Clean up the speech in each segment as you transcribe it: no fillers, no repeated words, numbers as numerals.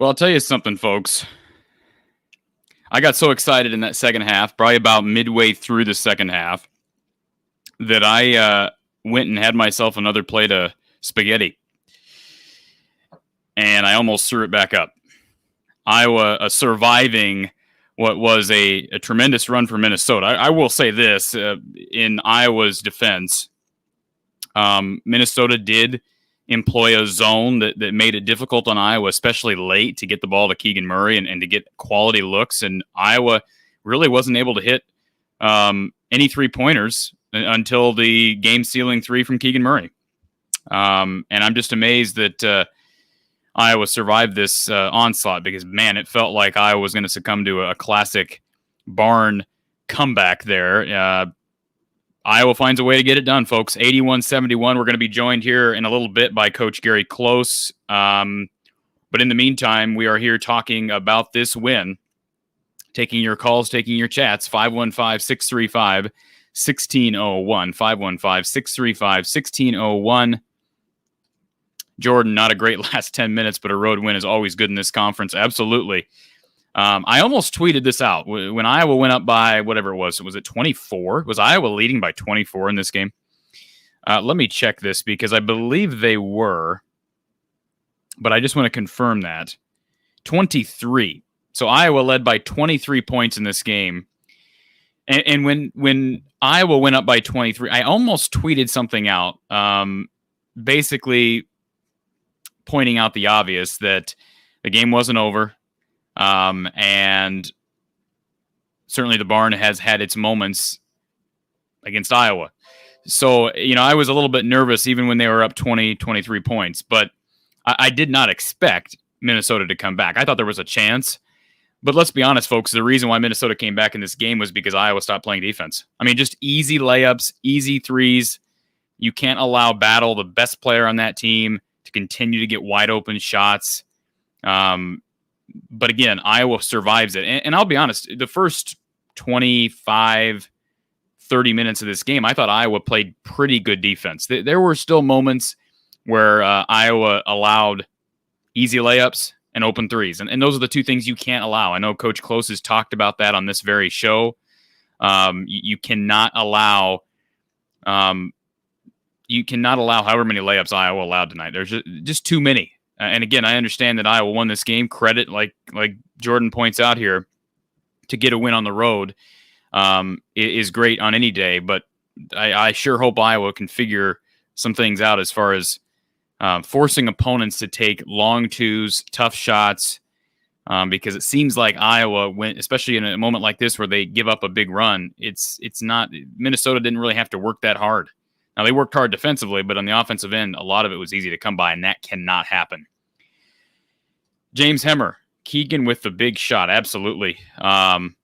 Well, I'll tell you something, folks. I got so excited in that second half, probably about midway through the second half, that I went and had myself another plate of spaghetti. And I almost threw it back up. Iowa surviving what was a tremendous run for Minnesota. I will say this, in Iowa's defense, Minnesota did employ a zone that made it difficult on Iowa, especially late, to get the ball to Keegan Murray and to get quality looks. And Iowa really wasn't able to hit any three-pointers until the game-sealing three from Keegan Murray. And I'm just amazed that Iowa survived this onslaught because, man, it felt like Iowa was going to succumb to a classic barn comeback there. Iowa finds a way to get it done, folks. 81-71. We're going to be joined here in a little bit by Coach Gary Close. But in the meantime, we are here talking about this win, taking your calls, taking your chats, 515-635-1601, 515-635-1601. Jordan, not a great last 10 minutes, but a road win is always good in this conference. Absolutely. I almost tweeted this out when Iowa went up by whatever it was. Was it 24? Was Iowa leading by 24 in this game? Let me check this because I believe they were, but I just want to confirm that. 23. So Iowa led by 23 points in this game. And when Iowa went up by 23, I almost tweeted something out, basically pointing out the obvious that the game wasn't over. And certainly the barn has had its moments against Iowa. So, I was a little bit nervous even when they were up 20, 23 points, but I did not expect Minnesota to come back. I thought there was a chance, but let's be honest, folks, the reason why Minnesota came back in this game was because Iowa stopped playing defense. I mean, just easy layups, easy threes. You can't allow Battle, the best player on that team, to continue to get wide open shots. But again, Iowa survives it. And I'll be honest, the first 25, 30 minutes of this game, I thought Iowa played pretty good defense. There were still moments where Iowa allowed easy layups and open threes. And those are the two things you can't allow. I know Coach Close has talked about that on this very show. You cannot allow however many layups Iowa allowed tonight. There's just too many. And again, I understand that Iowa won this game. Credit, like Jordan points out here, to get a win on the road is great on any day. But I sure hope Iowa can figure some things out as far as forcing opponents to take long twos, tough shots, because it seems like Iowa went, especially in a moment like this where they give up a big run. It's not Minnesota didn't really have to work that hard. Now, they worked hard defensively, but on the offensive end, a lot of it was easy to come by, and that cannot happen. James Hemmer, Keegan with the big shot. Absolutely. Man,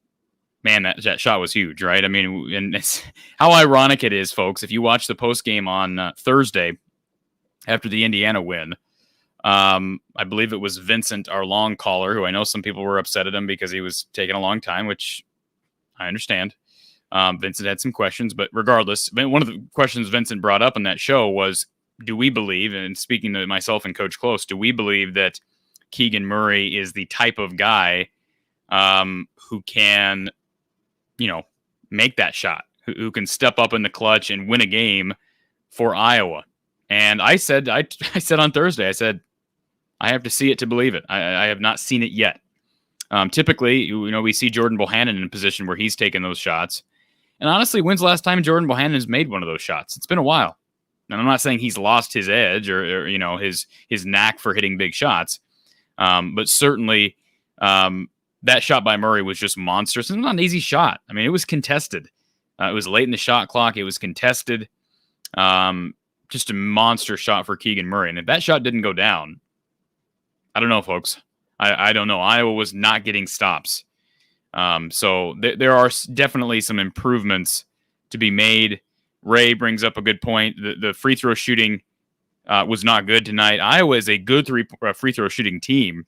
that shot was huge, right? I mean, and it's how ironic it is, folks. If you watch the postgame on Thursday after the Indiana win, I believe it was Vincent, our long caller, who I know some people were upset at him because he was taking a long time, which I understand. Vincent had some questions, but regardless, one of the questions Vincent brought up on that show was, do we believe, and speaking to myself and Coach Close, do we believe that Keegan Murray is the type of guy who can, make that shot, who can step up in the clutch and win a game for Iowa? And I said on Thursday, I have to see it to believe it. I have not seen it yet. Typically, we see Jordan Bohannon in a position where he's taking those shots. And honestly, when's the last time Jordan Bohannon has made one of those shots? It's been a while. And I'm not saying he's lost his edge or his knack for hitting big shots. But certainly that shot by Murray was just monstrous. It's not an easy shot. I mean, it was contested. It was late in the shot clock. It was contested. Just a monster shot for Keegan Murray. And if that shot didn't go down, I don't know, folks. I don't know. Iowa was not getting stops. So there are definitely some improvements to be made. Ray brings up a good point. The free throw shooting was not good tonight. Iowa is a good free throw shooting team,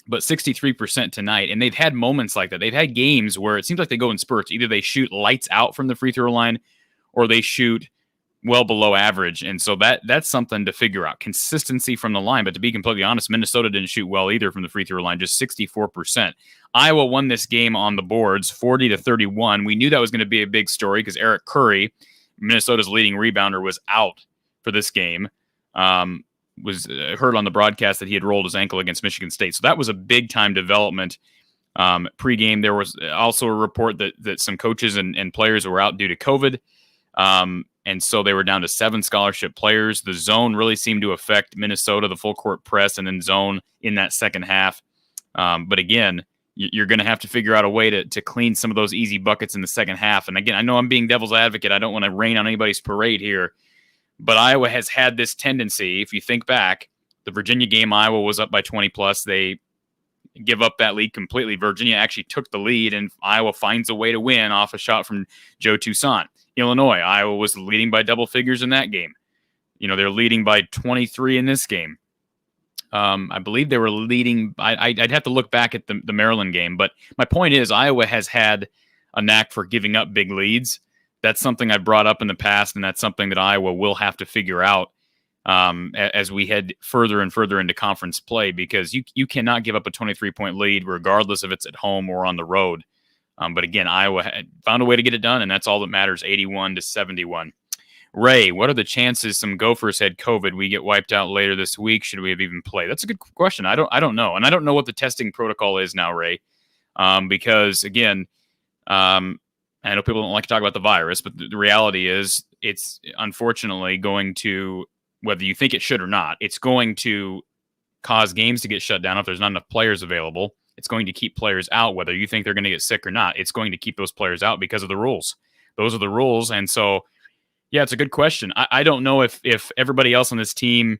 but 63% tonight. And they've had moments like that. They've had games where it seems like they go in spurts. Either they shoot lights out from the free throw line or they shoot well below average. And so that's something to figure out. Consistency from the line. But to be completely honest, Minnesota didn't shoot well either from the free throw line, just 64%. Iowa won this game on the boards, 40-31. We knew that was going to be a big story because Eric Curry, Minnesota's leading rebounder, was out for this game. Was heard on the broadcast that he had rolled his ankle against Michigan State. So that was a big-time development. Pre-game, there was also a report that some coaches and players were out due to COVID. And so they were down to 7 scholarship players. The zone really seemed to affect Minnesota, the full court press, and then zone in that second half. But again, you're going to have to figure out a way to clean some of those easy buckets in the second half. And again, I know I'm being devil's advocate. I don't want to rain on anybody's parade here. But Iowa has had this tendency. If you think back, the Virginia game, Iowa was up by 20 plus. They give up that lead completely. Virginia actually took the lead, and Iowa finds a way to win off a shot from Joe Toussaint. Illinois, Iowa was leading by double figures in that game. They're leading by 23 in this game. I believe they were leading. I'd have to look back at the Maryland game. But my point is, Iowa has had a knack for giving up big leads. That's something I brought up in the past, and that's something that Iowa will have to figure out as we head further and further into conference play, because you cannot give up a 23-point lead regardless if it's at home or on the road. But again, Iowa had found a way to get it done, and that's all that matters, 81-71. Ray, what are the chances some Gophers had COVID? We get wiped out later this week. Should we have even played? That's a good question. I don't know. And I don't know what the testing protocol is now, Ray, because, again, I know people don't like to talk about the virus, but the reality is it's unfortunately going to, whether you think it should or not, it's going to cause games to get shut down if there's not enough players available. It's going to keep players out, whether you think they're going to get sick or not. It's going to keep those players out because of the rules. Those are the rules. And so, yeah, it's a good question. I don't know if everybody else on this team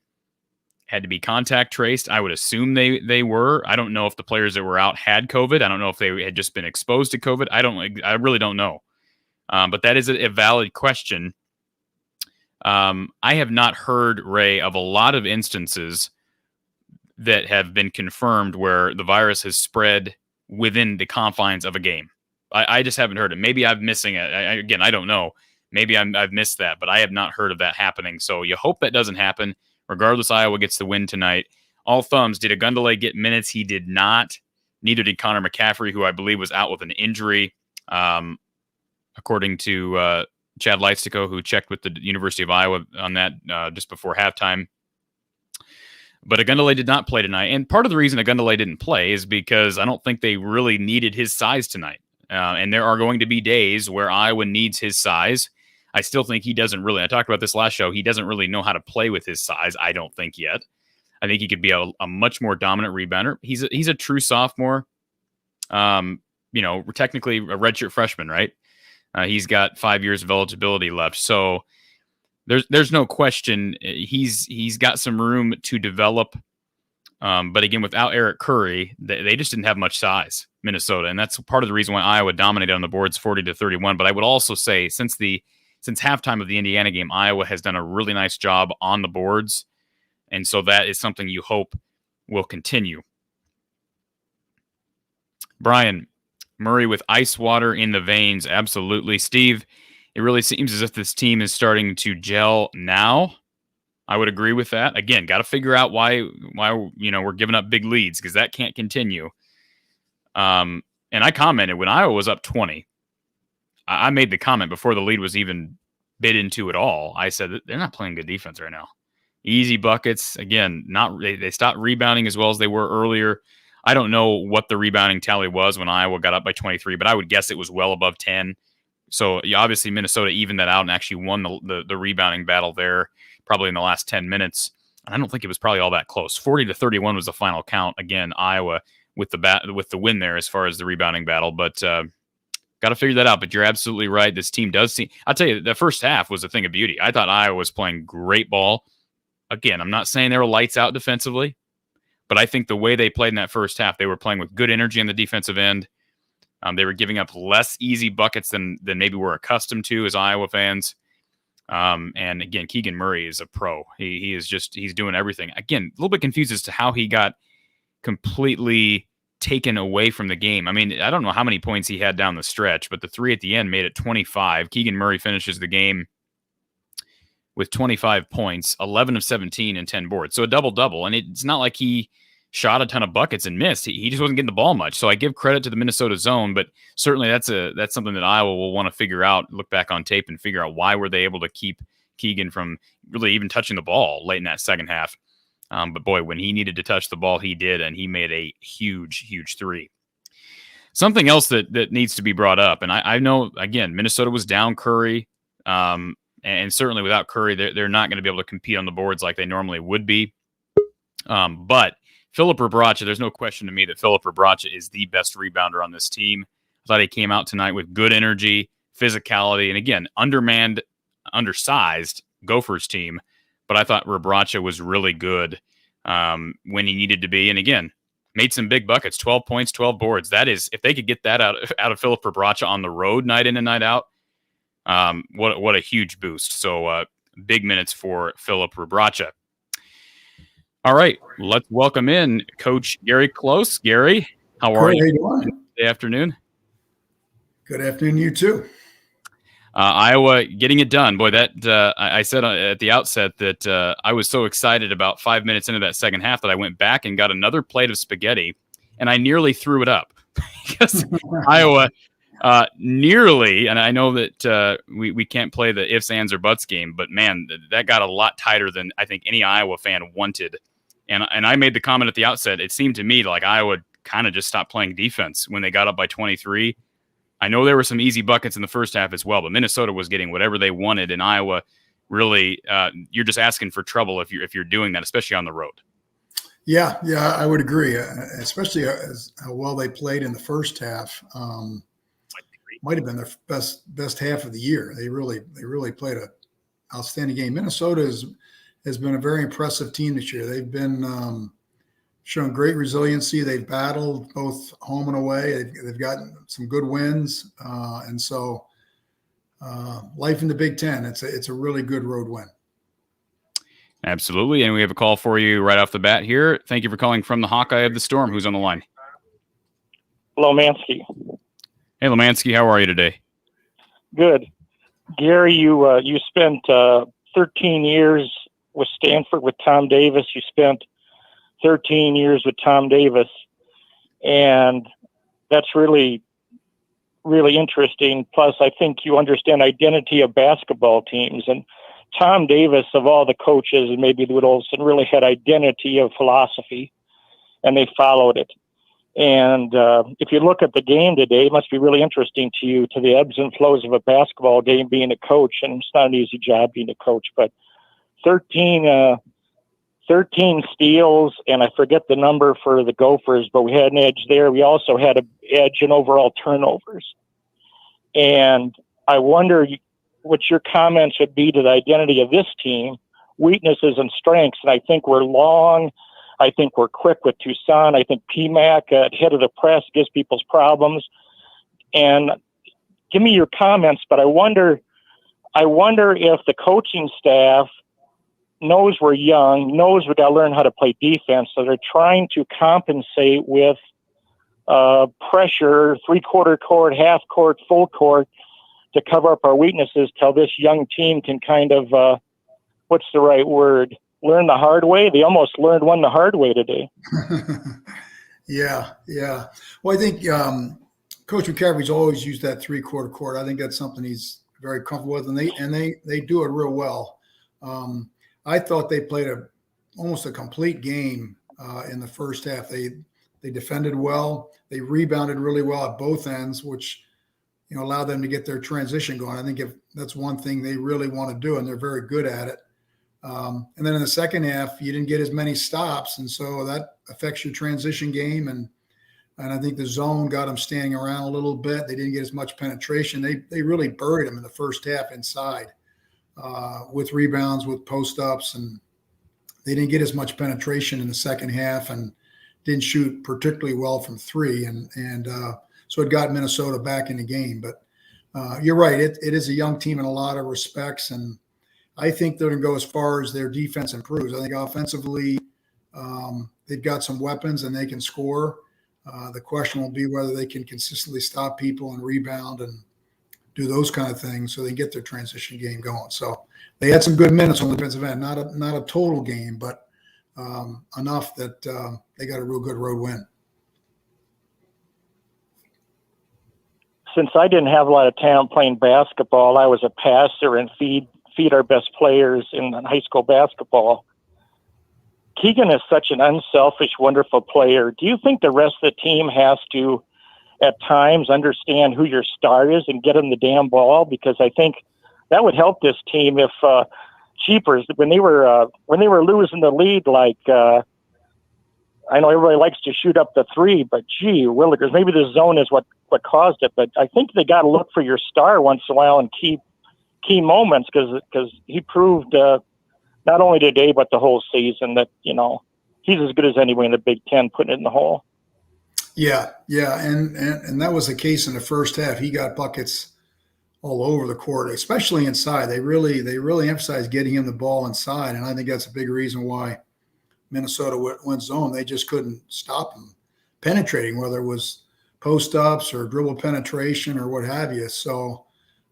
had to be contact traced. I would assume they were. I don't know if the players that were out had COVID. I don't know if they had just been exposed to COVID. I really don't know. But that is a valid question. I have not heard, Ray, of a lot of instances that have been confirmed where the virus has spread within the confines of a game. I just haven't heard it. Maybe I'm missing it. Again, I don't know. Maybe I've missed that, but I have not heard of that happening. So you hope that doesn't happen. Regardless, Iowa gets the win tonight. All thumbs. Did Agundale get minutes? He did not. Neither did Connor McCaffrey, who I believe was out with an injury. According to Chad Leitstico, who checked with the University of Iowa on that just before halftime. But Agundale did not play tonight. And part of the reason Agundale didn't play is because I don't think they really needed his size tonight. And there are going to be days where Iowa needs his size. I still think he doesn't really, I talked about this last show, he doesn't really know how to play with his size, I don't think yet. I think he could be a much more dominant rebounder. He's a true sophomore. Technically a redshirt freshman, right? He's got 5 years of eligibility left. So there's no question he's got some room to develop. But again, without Eric Curry, they just didn't have much size, Minnesota. And that's part of the reason why Iowa dominated on the boards 40-31. But I would also say since halftime of the Indiana game, Iowa has done a really nice job on the boards. And so that is something you hope will continue. Brian, Murray with ice water in the veins. Absolutely. Steve, it really seems as if this team is starting to gel now. I would agree with that. Again, got to figure out why we're giving up big leads, because that can't continue. And I commented when Iowa was up 20. I made the comment before the lead was even bid into at all. I said that they're not playing good defense right now. Easy buckets. Again, they stopped rebounding as well as they were earlier. I don't know what the rebounding tally was when Iowa got up by 23, but I would guess it was well above 10. So obviously Minnesota evened that out and actually won the rebounding battle there probably in the last 10 minutes. And I don't think it was probably all that close. 40-31 was the final count. Again, Iowa with the win there as far as the rebounding battle. But got to figure that out. But you're absolutely right. This team does seem – I'll tell you, the first half was a thing of beauty. I thought Iowa was playing great ball. Again, I'm not saying they were lights out defensively, but I think the way they played in that first half, they were playing with good energy on the defensive end. They were giving up less easy buckets than maybe we're accustomed to as Iowa fans. And again, Keegan Murray is a pro. He's doing everything. Again, a little bit confused as to how he got completely taken away from the game. I mean, I don't know how many points he had down the stretch, but the three at the end made it 25. Keegan Murray finishes the game with 25 points, 11 of 17 and 10 boards. So a double-double. And it's not like he shot a ton of buckets and missed. He just wasn't getting the ball much. So I give credit to the Minnesota zone, but certainly that's something that Iowa will want to figure out, look back on tape and figure out why were they able to keep Keegan from really even touching the ball late in that second half. But boy, when he needed to touch the ball, he did, and he made a huge, huge three. Something else that needs to be brought up, and I know, again, Minnesota was down Curry, and certainly without Curry, they're not going to be able to compete on the boards like they normally would be. But Filip Rebraca, there's no question to me that Filip Rebraca is the best rebounder on this team. I thought he came out tonight with good energy, physicality, and again, undermanned, undersized Gophers team. But I thought Rebraca was really good when he needed to be. And again, made some big buckets, 12 points, 12 boards. That is, if they could get that out of Filip Rebraca on the road night in and night out, what a huge boost. So big minutes for Filip Rebraca. All right, let's welcome in Coach Gary Close. Gary, how are you? Good afternoon. Good afternoon, you too. Iowa getting it done. Boy, that I said at the outset that I was so excited about 5 minutes into that second half that I went back and got another plate of spaghetti, and I nearly threw it up because Iowa nearly, and I know that we can't play the ifs, ands, or buts game, but man, that got a lot tighter than I think any Iowa fan wanted. And I made the comment at the outset, it seemed to me like Iowa kind of just stopped playing defense when they got up by 23. I know there were some easy buckets in the first half as well, but Minnesota was getting whatever they wanted, and Iowa really, you're just asking for trouble if you're doing that, especially on the road. Yeah, I would agree, especially as how well they played in the first half. Might have been their best half of the year. They really played an outstanding game. Minnesota has been a very impressive team this year. They've been shown great resiliency. They've battled both home and away. They've gotten some good wins, and so life in the Big Ten. It's a really good road win. Absolutely, and we have a call for you right off the bat here. Thank you for calling from the Hawkeye of the Storm. Who's on the line? Lomansky. Hey, Lomansky, how are you today? Good. Gary, you spent 13 years with Stanford with Tom Davis. You spent 13 years with Tom Davis, and that's really, really interesting. Plus, I think you understand identity of basketball teams. And Tom Davis, of all the coaches, and maybe Wood Olson, really had identity of philosophy, and they followed it. And if you look at the game today, it must be really interesting to you, to the ebbs and flows of a basketball game, being a coach. And it's not an easy job being a coach, but 13 steals, and I forget the number for the Gophers, but we had an edge there. We also had an edge in overall turnovers. And I wonder what your comments would be to the identity of this team, weaknesses and strengths. And I think we're long. I think we're quick with Toussaint. I think PMAC at head of the press gives people's problems. And give me your comments, but I wonder if the coaching staff knows we're young, knows we got to learn how to play defense, so they're trying to compensate with pressure, three-quarter court, half court, full court, to cover up our weaknesses till this young team can kind of, what's the right word, learn the hard way? They almost learned one the hard way today. Yeah. Well, I think Coach McCaffrey's always used that three-quarter court. I think that's something he's very comfortable with, and they do it real well. I thought they played almost a complete game in the first half. They defended well. They rebounded really well at both ends, which allowed them to get their transition going. I think if that's one thing they really want to do, and they're very good at it. And then in the second half, you didn't get as many stops, and so that affects your transition game. And I think the zone got them standing around a little bit. They didn't get as much penetration. They really buried them in the first half inside. With rebounds, with post-ups, and they didn't get as much penetration in the second half and didn't shoot particularly well from three. And so it got Minnesota back in the game. But you're right, it is a young team in a lot of respects, and I think they're going to go as far as their defense improves. I think offensively they've got some weapons and they can score. The question will be whether they can consistently stop people and rebound. do those kind of things so they can get their transition game going. So they had some good minutes on the defensive end, not a total game, but enough that they got a real good road win. Since I didn't have a lot of talent playing basketball, I was a passer and feed our best players in high school basketball. Keegan is such an unselfish, wonderful player. Do you think the rest of the team has to, at times, understand who your star is and get him the damn ball? Because I think that would help this team if Cheapers, when they were losing the lead, like I know everybody likes to shoot up the three, but gee, Willikers, maybe the zone is what caused it. But I think they got to look for your star once in a while in key moments because he proved not only today but the whole season that he's as good as anyone in the Big Ten putting it in the hole. Yeah, and that was the case in the first half. He got buckets all over the court, especially inside. They really emphasized getting him the ball inside, and I think that's a big reason why Minnesota went zone. They just couldn't stop him penetrating, whether it was post-ups or dribble penetration or what have you. So,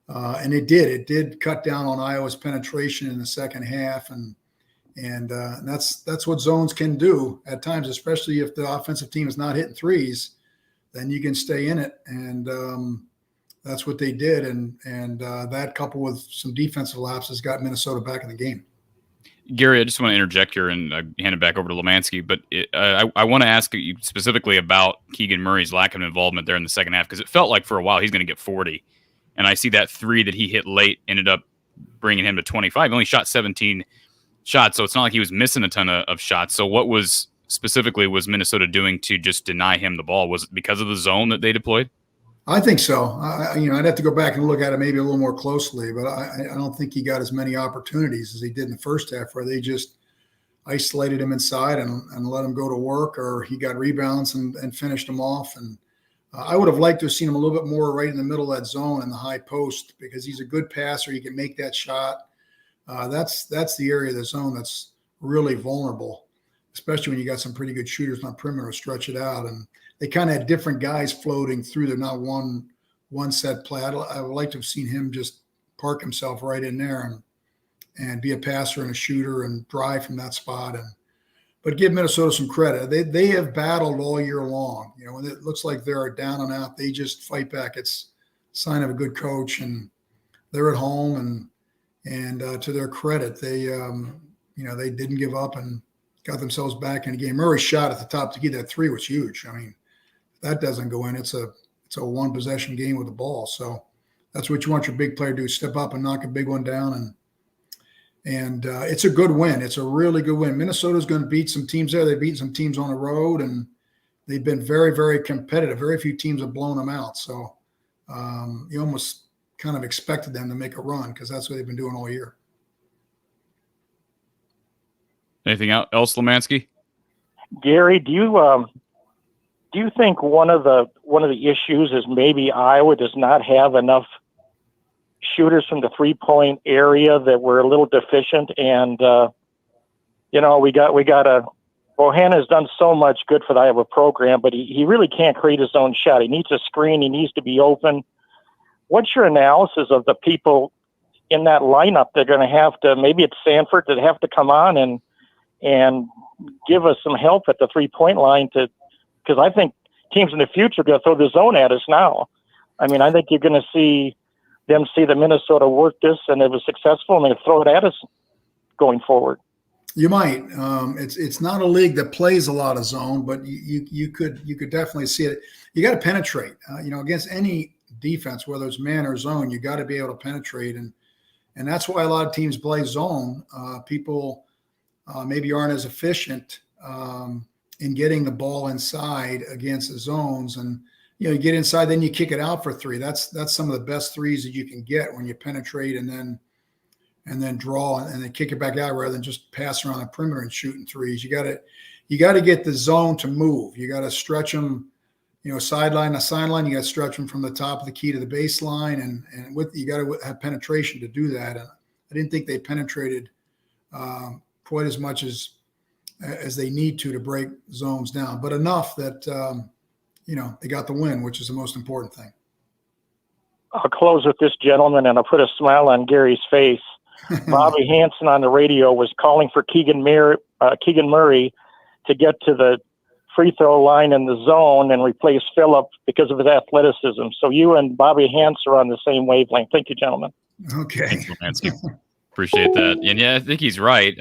and it did cut down on Iowa's penetration in the second half, and that's what zones can do at times, especially if the offensive team is not hitting threes. Then you can stay in it, and that's what they did. And that coupled with some defensive lapses got Minnesota back in the game. Gary, I just want to interject here and hand it back over to Lemansky, but I want to ask you specifically about Keegan Murray's lack of involvement there in the second half, because it felt like for a while he's going to get 40. And I see that three that he hit late ended up bringing him to 25. He only shot 17 shots, so it's not like he was missing a ton of shots. So what was Minnesota doing to just deny him the ball? Was it because of the zone that they deployed? I think so. I'd have to go back and look at it maybe a little more closely, but I don't think he got as many opportunities as he did in the first half, where they just isolated him inside and let him go to work, or he got rebounds and finished him off. And I would have liked to have seen him a little bit more right in the middle of that zone in the high post, because he's a good passer. He can make that shot. That's the area of the zone that's really vulnerable, especially when you got some pretty good shooters on perimeter to stretch it out. And they kind of had different guys floating through there, not one set play. I would like to have seen him just park himself right in there and be a passer and a shooter and drive from that spot. But give Minnesota some credit. They have battled all year long. When it looks like they're down and out, they just fight back. It's a sign of a good coach, and they're at home. And to their credit, they didn't give up and got themselves back in the game. Murray's shot at the top to get that three was huge. I mean, that doesn't go in. It's a one possession game with the ball. So that's what you want your big player to do: step up and knock a big one down. And it's a good win. It's a really good win. Minnesota's going to beat some teams there. They beat some teams on the road, and they've been very, very competitive. Very few teams have blown them out. So you almost kind of expected them to make a run, because that's what they've been doing all year. Anything else, Lemansky? Gary, do you think one of the issues is maybe Iowa does not have enough shooters from the 3-point area, that were a little deficient? And Bohanna has done so much good for the Iowa program, but he really can't create his own shot. He needs a screen. He needs to be open. What's your analysis of the people in that lineup? They're going to have to, maybe it's Sanford, that have to come on and give us some help at the 3-point line, because I think teams in the future are going to throw the zone at us now. I mean, I think you're going to see them see that Minnesota worked this and it was successful, and they throw it at us going forward. You might. It's not a league that plays a lot of zone, but you could definitely see it. You got to penetrate. Against any defense, whether it's man or zone, you got to be able to penetrate, and that's why a lot of teams play zone. People maybe aren't as efficient in getting the ball inside against the zones, and you get inside, then you kick it out for three. That's some of the best threes that you can get, when you penetrate and then draw and then kick it back out, rather than just pass around the perimeter and shooting threes. You got to get the zone to move. You got to stretch them, sideline to sideline. You got to stretch them from the top of the key to the baseline, and you got to have penetration to do that. And I didn't think they penetrated quite as much as they need to break zones down, but enough that they got the win, which is the most important thing. I'll close with this, gentleman, and I'll put a smile on Gary's face. Bobby Hansen on the radio was calling for Keegan Murray to get to the free throw line in the zone and replace Phillip because of his athleticism. So you and Bobby Hansen are on the same wavelength. Thank you, gentlemen. Okay. Appreciate that. And yeah, I think he's right.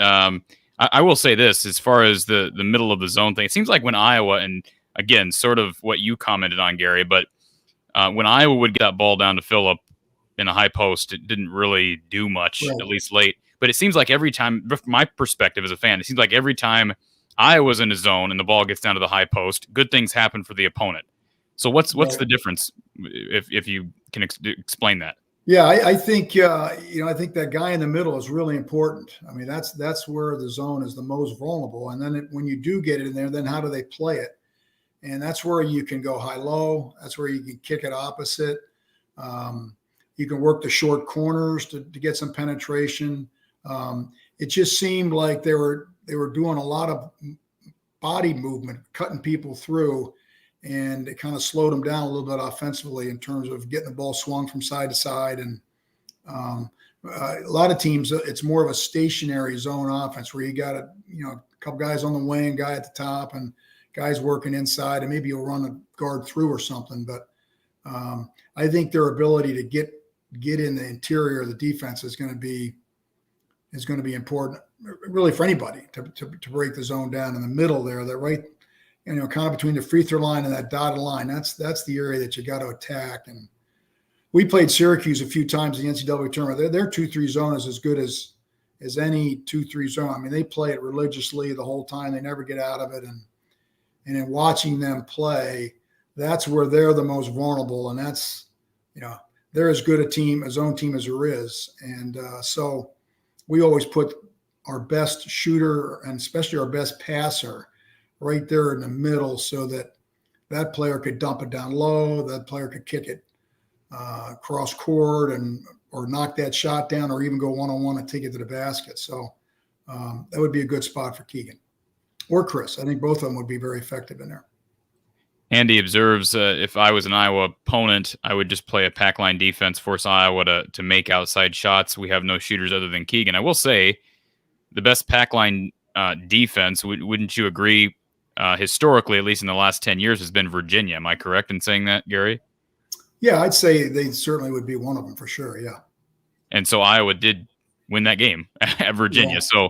I will say this, as far as the middle of the zone thing, it seems like when Iowa, and again, sort of what you commented on, Gary, but when Iowa would get that ball down to Phillip in a high post, it didn't really do much, Right. at least late. But it seems like every time, from my perspective as a fan, it seems like every time Iowa's in a zone and the ball gets down to the high post, good things happen for the opponent. So what's Right. the difference, if you can explain that? Yeah, I think I think that guy in the middle is really important. I mean, that's where the zone is the most vulnerable. And then when you do get it in there, then how do they play it? And that's where you can go high-low. That's where you can kick it opposite. You can work the short corners to get some penetration. It just seemed like they were doing a lot of body movement, cutting people through, and it kind of slowed them down a little bit offensively in terms of getting the ball swung from side to side. And a lot of teams, it's more of a stationary zone offense where you got a couple guys on the wing, guy at the top, and guys working inside, and maybe you'll run a guard through or something. But I think their ability to get in the interior of the defense is going to be important, really, for anybody to break the zone down in the middle there. That right, kind of between the free throw line and that dotted line. That's the area that you got to attack. And we played Syracuse a few times in the NCAA tournament. Their 2-3 zone is as good as any 2-3 zone. I mean, they play it religiously the whole time. They never get out of it. And in watching them play, that's where they're the most vulnerable. And that's, they're as good a zone team as there is. And so we always put our best shooter and especially our best passer right there in the middle so that player could dump it down low, that player could kick it cross court or knock that shot down, or even go one-on-one and take it to the basket. So that would be a good spot for Keegan or Chris. I think both of them would be very effective in there. Andy observes, if I was an Iowa opponent, I would just play a pack line defense, force Iowa to make outside shots. We have no shooters other than Keegan. I will say the best pack line defense, wouldn't you agree, historically, at least in the last 10 years, has been Virginia. Am I correct in saying that, Gary? Yeah, I'd say they certainly would be one of them for sure, yeah. And so Iowa did win that game at Virginia. Yeah. So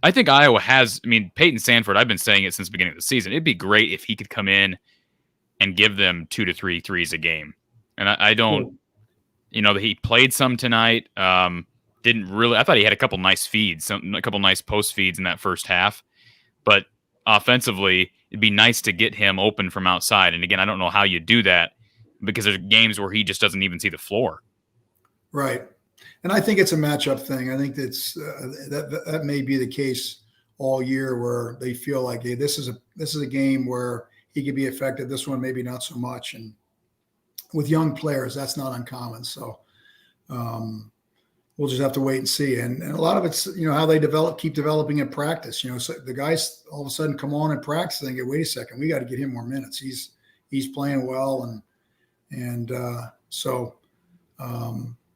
I think Iowa has, Peyton Sandford, I've been saying it since the beginning of the season. It'd be great if he could come in and give them 2 to 3 threes a game. And I don't, he played some tonight. Didn't really, I thought he had a couple nice feeds, a couple nice post feeds in that first half. But offensively, it'd be nice to get him open from outside. And again, I don't know how you do that because there's games where he just doesn't even see the floor. Right. And I think it's a matchup thing. I think that's that may be the case all year where they feel like, hey, this is a game where he could be effective. This one, maybe not so much. And with young players, that's not uncommon. So we'll just have to wait and see. And a lot of it's, how they keep developing in practice. So the guys all of a sudden come on in practice and go, wait a second, we got to get him more minutes. He's playing well. And so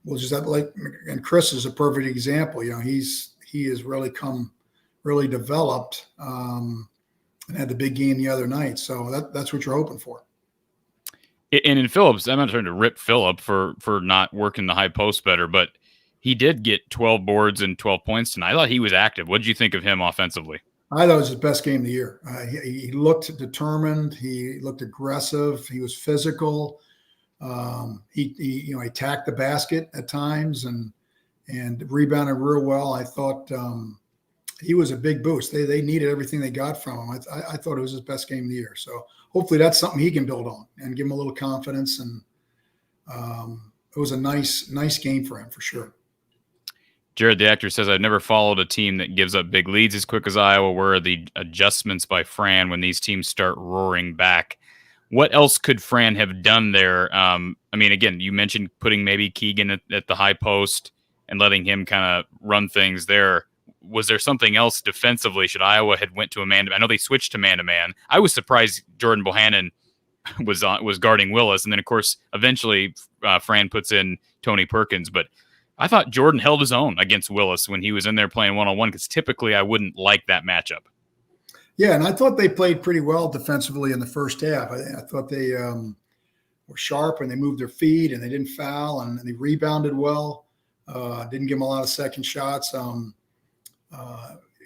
we'll just have to and Chris is a perfect example. He has really developed and had the big game the other night. So that's what you're hoping for. And in Phillips, I'm not trying to rip Phillip for not working the high post better, but he did get 12 boards and 12 points tonight. I thought he was active. What did you think of him offensively? I thought it was his best game of the year. He looked determined. He looked aggressive. He was physical. He attacked the basket at times and rebounded real well. I thought he was a big boost. They needed everything they got from him. I thought it was his best game of the year. So hopefully that's something he can build on and give him a little confidence. And it was a nice game for him for sure. Jared, the actor, says, I've never followed a team that gives up big leads as quick as Iowa. Where are the adjustments by Fran when these teams start roaring back? What else could Fran have done there? Again, you mentioned putting maybe Keegan at the high post and letting him kind of run things there. Was there something else defensively? Should Iowa had went to a man? I know they switched to man-to-man. I was surprised Jordan Bohannon was guarding Willis, and then of course eventually Fran puts in Tony Perkins. But I thought Jordan held his own against Willis when he was in there playing one-on-one, because typically I wouldn't like that matchup. Yeah, and I thought they played pretty well defensively in the first half. I thought they were sharp, and they moved their feet, and they didn't foul, and they rebounded well. Didn't give them a lot of second shots. When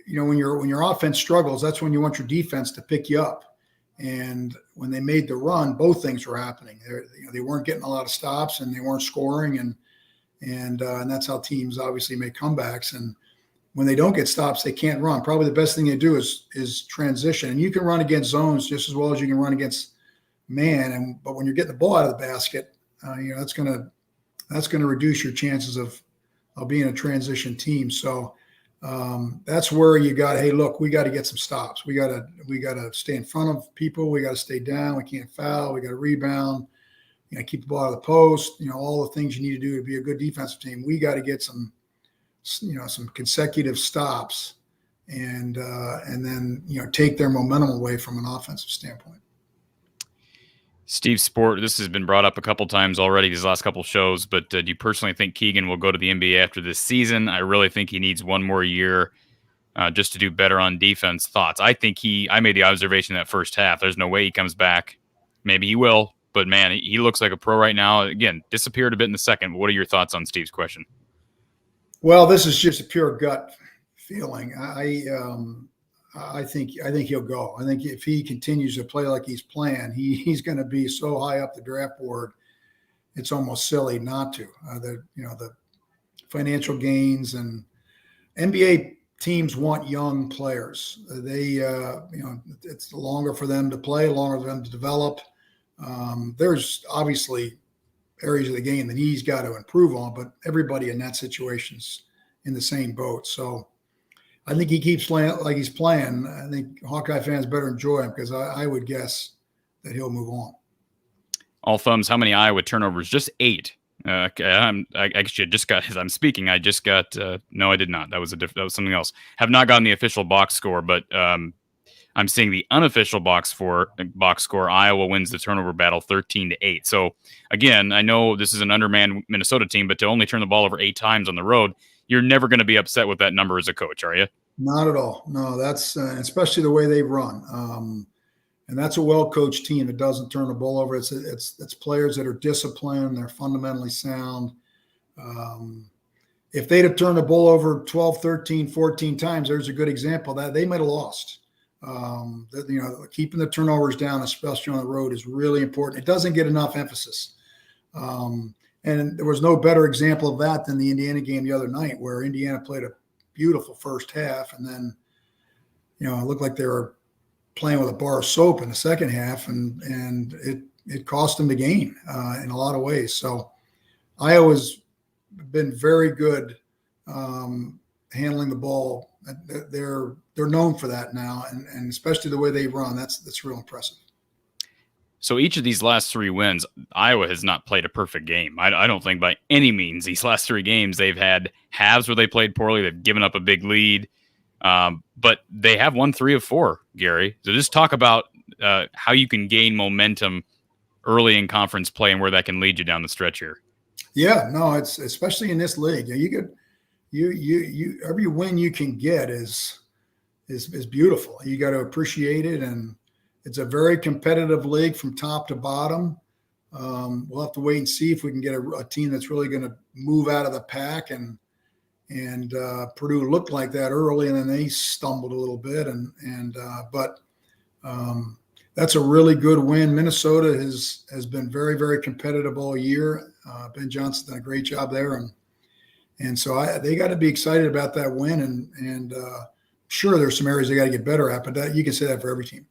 your offense struggles, that's when you want your defense to pick you up. And when they made the run, both things were happening. They weren't getting a lot of stops, and they weren't scoring, and that's how teams obviously make comebacks. And when they don't get stops, they can't run. Probably the best thing they do is transition. And you can run against zones just as well as you can run against man. But when you're getting the ball out of the basket, that's going to reduce your chances of being a transition team. So that's where you got, hey, look, we got to get some stops. We got to stay in front of people. We got to stay down. We can't foul. We got to rebound. Keep the ball out of the post. All the things you need to do to be a good defensive team. We got to get some consecutive stops, and then take their momentum away from an offensive standpoint. Steve Sport, this has been brought up a couple times already these last couple shows, but do you personally think Keegan will go to the NBA after this season? I really think he needs one more year just to do better on defense. Thoughts? I made the observation that first half. There's no way he comes back. Maybe he will, but man, he looks like a pro right now. Again, disappeared a bit in the second. But what are your thoughts on Steve's question? Well, this is just a pure gut feeling. I think he'll go. I think if he continues to play like he's playing, he's going to be so high up the draft board, it's almost silly not to. The financial gains, and NBA teams want young players. They it's longer for them to play, longer for them to develop. There's obviously areas of the game that he's got to improve on, but everybody in that situation's in the same boat. So I think he keeps playing like he's playing. I think Hawkeye fans better enjoy him, because I would guess that he'll move on. All thumbs. How many Iowa turnovers? Just 8. I actually just got, as I'm speaking, I just got, no, I did not. That was something else. Have not gotten the official box score, but I'm seeing the unofficial box score. Iowa wins the turnover battle 13-8. So again, I know this is an undermanned Minnesota team, but to only turn the ball over 8 times on the road, you're never going to be upset with that number as a coach, are you? Not at all. No, that's especially the way they run. And that's a well-coached team that doesn't turn the ball over. It's players that are disciplined. They're fundamentally sound. If they'd have turned the ball over 12, 13, 14 times, there's a good example that they might have lost. Keeping the turnovers down, especially on the road, is really important. It doesn't get enough emphasis. And there was no better example of that than the Indiana game the other night, where Indiana played a beautiful first half, and then it looked like they were playing with a bar of soap in the second half, and it cost them the game in a lot of ways. So Iowa's been very good handling the ball. They're known for that now, and especially the way they run. That's real impressive. So each of these last 3 wins, Iowa has not played a perfect game. I don't think by any means these last 3 games they've had halves where they played poorly. They've given up a big lead, but they have won 3 of 4, Gary. So just talk about how you can gain momentum early in conference play and where that can lead you down the stretch here. Yeah, no, it's especially in this league. You every win you can get is beautiful. You got to appreciate it, and it's a very competitive league from top to bottom. We'll have to wait and see if we can get a team that's really going to move out of the pack, and Purdue looked like that early, and then they stumbled a little bit, but that's a really good win. Minnesota has been very, very competitive all year. Ben Johnson's done a great job there, and so they got to be excited about that win, and sure, there's some areas they got to get better at, but you can say that for every team.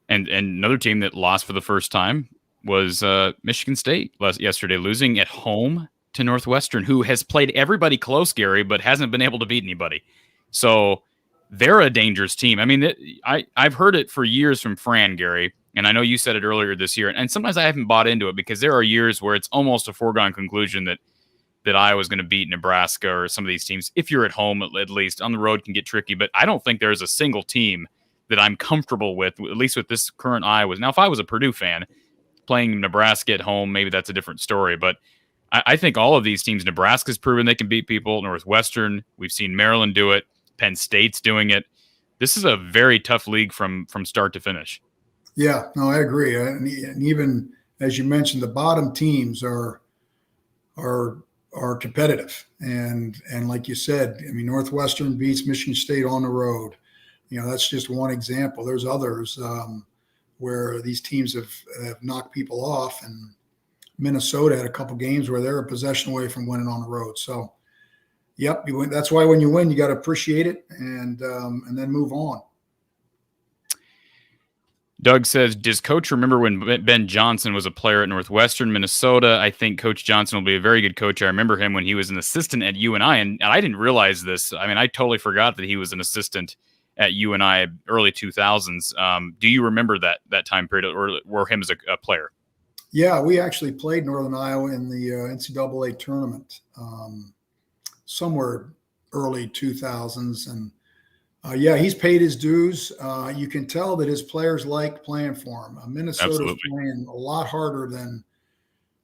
And another team that lost for the first time was Michigan State yesterday, losing at home to Northwestern, who has played everybody close, Gary, but hasn't been able to beat anybody. So they're a dangerous team. I mean, I've heard it for years from Fran, Gary, and I know you said it earlier this year, and sometimes I haven't bought into it, because there are years where it's almost a foregone conclusion that Iowa's going to beat Nebraska or some of these teams. If you're at home, at least on the road can get tricky, but I don't think there's a single team that I'm comfortable with, at least with this current Iowa. Now, if I was a Purdue fan playing Nebraska at home, maybe that's a different story. But I think all of these teams, Nebraska's proven they can beat people. Northwestern, we've seen Maryland do it. Penn State's doing it. This is a very tough league from start to finish. Yeah, no, I agree. And even as you mentioned, the bottom teams are competitive. And like you said, I mean, Northwestern beats Michigan State on the road. That's just one example. There's others where these teams have knocked people off, and Minnesota had a couple games where they're a possession away from winning on the road. So, yep, you win. That's why when you win, you got to appreciate it and then move on. Doug says, does Coach remember when Ben Johnson was a player at Northwestern, Minnesota? I think Coach Johnson will be a very good coach. I remember him when he was an assistant at UNI, and I didn't realize this. I mean, I totally forgot that he was an assistant at UNI early 2000s. Do you remember that time period or him as a player? Yeah, we actually played Northern Iowa in the NCAA tournament somewhere early 2000s. And he's paid his dues. You can tell that his players like playing for him. Minnesota's playing a lot harder than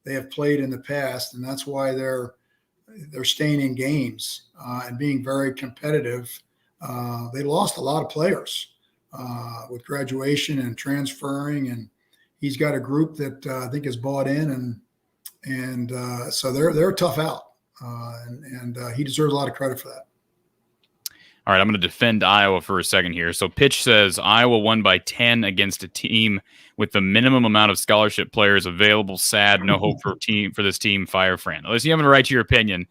they have played in the past, and that's why they're staying in games and being very competitive. They lost a lot of players with graduation and transferring, and he's got a group that I think is bought in, and so they're a tough out, and he deserves a lot of credit for that. All right, I'm going to defend Iowa for a second here. So Pitch says Iowa won by 10 against a team with the minimum amount of scholarship players available. Sad, no hope for this team. Fire Fran. Listen, you have a right to your opinion,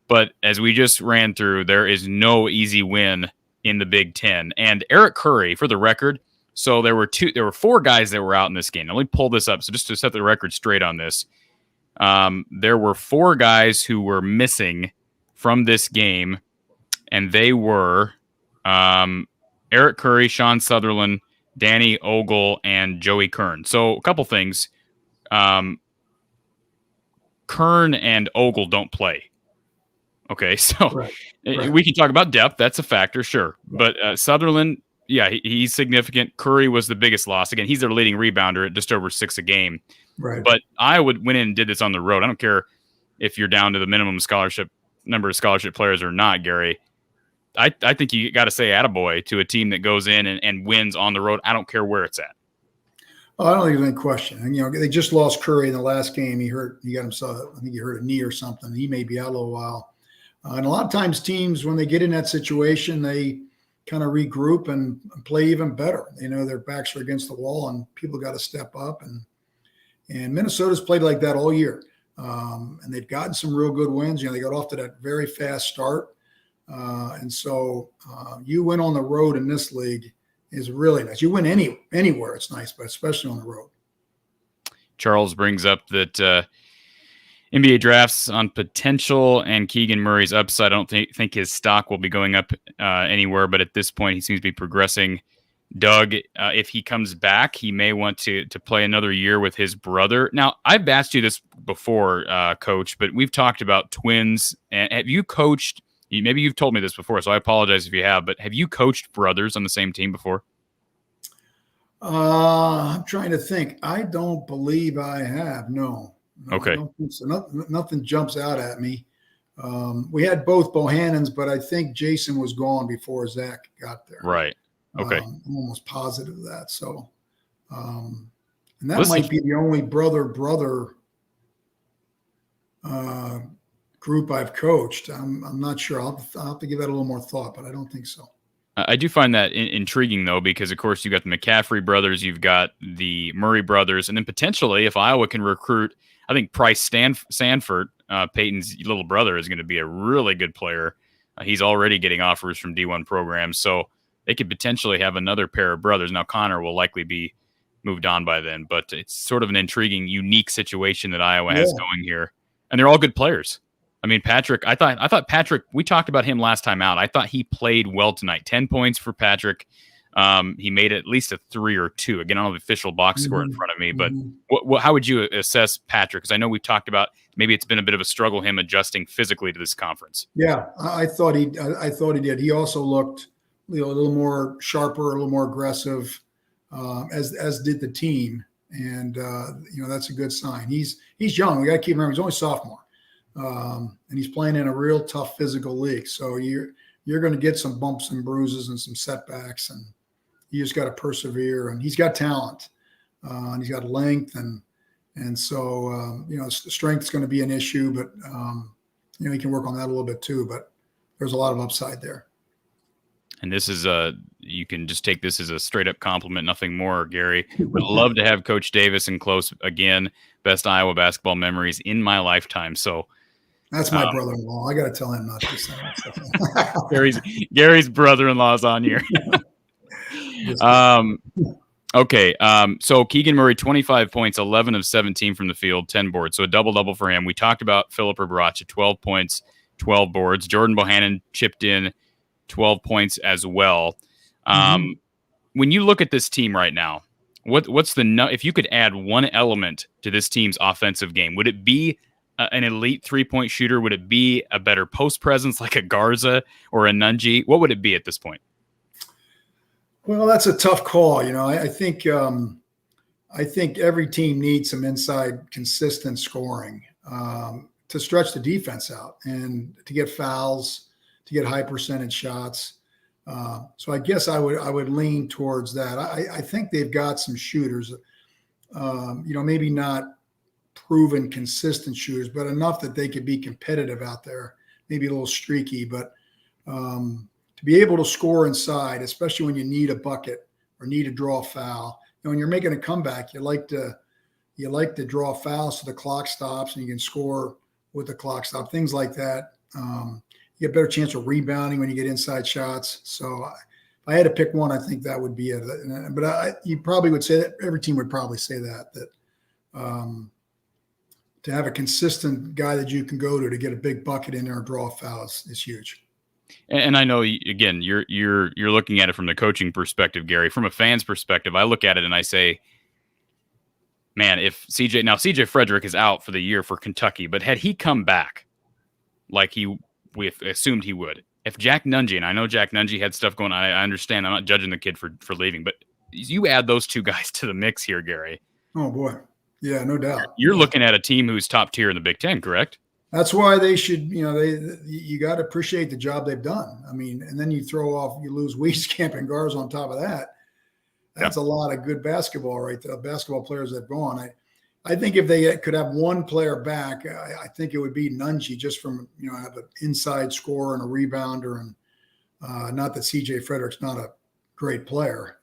but as we just ran through, there is no easy win in the Big Ten. And Eric Curry, for the record, so there were four guys that were out in this game. Now, let me pull this up. So just to set the record straight on this, there were four guys who were missing from this game. And they were Eric Curry, Sean Sutherland, Danny Ogle, and Joey Kern. So a couple things. Kern and Ogle don't play. Okay, so we can talk about depth. That's a factor, sure. But Sutherland, yeah, he's significant. Curry was the biggest loss. Again, he's their leading rebounder at just over 6 a game. Right. But Iowa went in and did this on the road. I don't care if you're down to the minimum number of scholarship players or not, Gary. I think you got to say attaboy to a team that goes in and wins on the road. I don't care where it's at. Oh, I don't think there's any question. And, they just lost Curry in the last game. He got himself, I think he hurt a knee or something. He may be out a little while. And a lot of times teams, when they get in that situation, they kind of regroup and play even better. Their backs are against the wall and people got to step up. And Minnesota's played like that all year. And they've gotten some real good wins. They got off to that very fast start. And so you win on the road in this league is really nice. You win anywhere, it's nice, but especially on the road. Charles brings up that NBA drafts on potential and Keegan Murray's upside. I don't think his stock will be going up anywhere, but at this point he seems to be progressing. Doug, if he comes back, he may want to play another year with his brother. Now, I've asked you this before, Coach, but we've talked about twins. And have you coached? Maybe you've told me this before, so I apologize if you have, but have you coached brothers on the same team before? I'm trying to think. I don't believe I have. No. Okay. I don't think so. Nothing jumps out at me. We had both Bohannons, but I think Jason was gone before Zach got there. Right. Okay. I'm almost positive of that. So, and that might be the only brother group I've coached. I'm not sure. I'll have to give that a little more thought, but I don't think so. I do find that intriguing, though, because, of course, you've got the McCaffrey brothers, you've got the Murray brothers, and then potentially, if Iowa can recruit, I think Price Sanford, Peyton's little brother, is going to be a really good player. He's already getting offers from D1 programs, so they could potentially have another pair of brothers. Now, Connor will likely be moved on by then, but it's sort of an intriguing, unique situation that Iowa has going here, and they're all good players. I mean, Patrick, I thought Patrick, we talked about him last time out. I thought he played well tonight. 10 points for Patrick. He made at least a 3 or 2. Again, I don't have the official box score in front of me, but how would you assess Patrick? Because I know we've talked about maybe it's been a bit of a struggle, him adjusting physically to this conference. Yeah, I thought he did. He also looked a little more sharper, a little more aggressive, as did the team. And that's a good sign. He's young. We got to keep him around. He's only sophomore, and he's playing in a real tough physical league. So you're going to get some bumps and bruises and some setbacks, and you just got to persevere. And he's got talent, and he's got length, and so strength is going to be an issue, but he can work on that a little bit too. But there's a lot of upside there. And this is you can just take this as a straight up compliment, nothing more, Gary. Would love to have Coach Davis in close again. Best Iowa basketball memories in my lifetime. So that's my brother-in-law. I got to tell him not to say that. Gary's brother-in-law is on here. Okay. So Keegan Murray, 25 points, 11 of 17 from the field, 10 boards. So a double-double for him. We talked about Philip Baracha, 12 points, 12 boards. Jordan Bohannon chipped in 12 points as well. When you look at this team right now, what's if you could add one element to this team's offensive game, would it be an elite 3-point shooter? Would it be a better post presence like a Garza or a Nunji? What would it be at this point? Well, that's a tough call. I think every team needs some inside consistent scoring to stretch the defense out and to get fouls, to get high percentage shots. So I guess I would lean towards that. I think they've got some shooters, maybe not proven consistent shooters, but enough that they could be competitive out there, maybe a little streaky, but to be able to score inside, especially when you need a bucket or need to draw a foul. When you're making a comeback, you like to draw fouls so the clock stops and you can score with the clock stop, things like that. You get a better chance of rebounding when you get inside shots. So if I had to pick one, I think that would be it. But you probably would say that every team would probably say that to have a consistent guy that you can go to get a big bucket in there and draw a foul is huge. And I know, again, you're looking at it from the coaching perspective, Gary. From a fan's perspective, I look at it and I say, man, if CJ Frederick is out for the year for Kentucky, but had he come back like we assumed he would, if Jack Nunji, and I know Jack Nunji had stuff going on, I understand, I'm not judging the kid for leaving, but you add those two guys to the mix here, Gary. Oh boy, yeah, no doubt. You're looking at a team who's top tier in the Big Ten, correct? That's why they should, you got to appreciate the job they've done. I mean, and then you lose Wieskamp and Garza on top of that. That's a lot of good basketball right there. Basketball players that have gone. I think if they could have one player back, I think it would be Nunji, just from, have an inside scorer and a rebounder. And not that CJ Frederick's not a great player.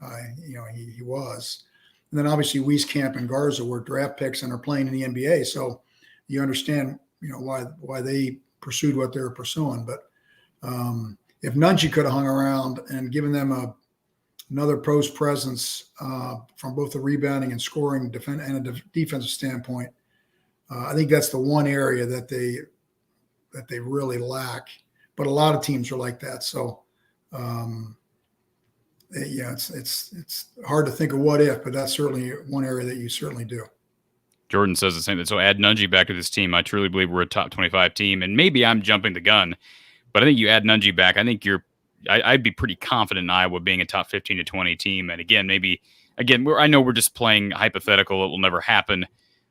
He was. And then obviously Wieskamp and Garza were draft picks and are playing in the NBA. So you understand, why they pursued what they were pursuing. But if Nunji could have hung around and given them another post presence from both the rebounding and scoring and a defensive standpoint, I think that's the one area that they really lack. But a lot of teams are like that. So it's hard to think of what if, but that's certainly one area that you certainly do. Jordan says the same thing. So add Nunji back to this team. I truly believe we're a top 25 team, and maybe I'm jumping the gun, but I think you add Nunji back. I think I'd be pretty confident in Iowa being a top 15 to 20 team. And I know we're just playing hypothetical. It will never happen.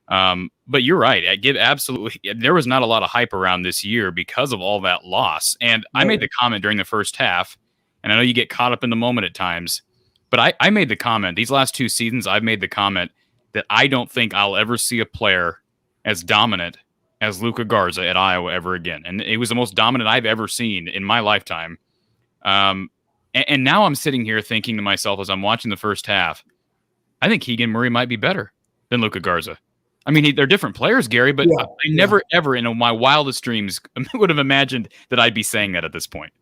But you're right. There was not a lot of hype around this year because of all that loss. And I made the comment during the first half, and I know you get caught up in the moment at times, but I made the comment these last two seasons. I've made the comment that I don't think I'll ever see a player as dominant as Luka Garza at Iowa ever again. And it was the most dominant I've ever seen in my lifetime. And now I'm sitting here thinking to myself as I'm watching the first half, I think Keegan Murray might be better than Luka Garza. I mean, they're different players, Gary, but I never, ever in my wildest dreams would have imagined that I'd be saying that at this point.